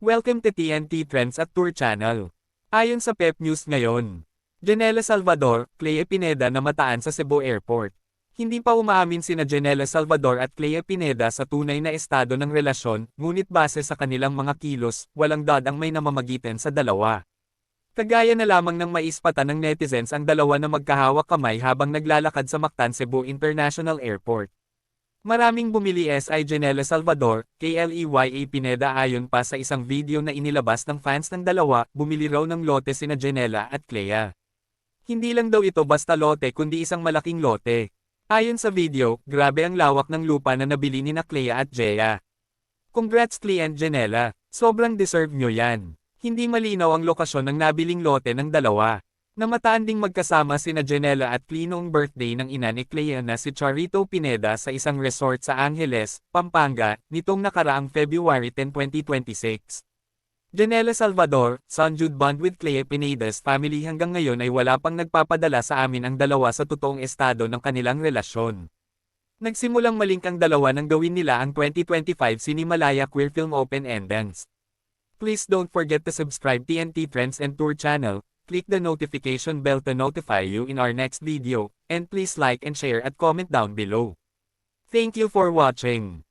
Welcome to TNT Trends at Tour Channel. Ayon sa Pep News ngayon, Janela Salvador, Clea Pineda namataan sa Cebu Airport. Hindi pa umaamin sina Janela Salvador at Clea Pineda sa tunay na estado ng relasyon, ngunit base sa kanilang mga kilos, walang ang may namamagitan sa dalawa. Kagaya na lamang ng maispatan ng netizens ang dalawa na magkahawak kamay habang naglalakad sa Mactan Cebu International Airport. Maraming bumili SI Janela Salvador, KLEYA Pineda ayon pa sa isang video na inilabas ng fans ng dalawa, bumili raw ng lote sina Janela at Clea. Hindi lang daw ito basta lote kundi isang malaking lote. Ayon sa video, grabe ang lawak ng lupa na nabili ni na Clea at Jea. Congrats Clea and Janela, sobrang deserve nyo yan. Hindi malinaw ang lokasyon ng nabiling lote ng dalawa. Namataan ding magkasama sina Janela at Clea noong birthday ng ina ni Clea na si Charito Pineda sa isang resort sa Angeles, Pampanga, nitong nakaraang February 10, 2026. Janela Salvador, Son Jude bond with Clea Pineda's family hanggang ngayon ay wala pang nagpapadala sa amin ang dalawa sa totoong estado ng kanilang relasyon. Nagsimulang malink ang dalawa nang gawin nila ang 2025 Cinemalaya Queer Film Open and Dance. Please don't forget to subscribe TNT Trends and Tour channel. Click the notification bell to notify you in our next video, and please like and share at comment down below. Thank you for watching.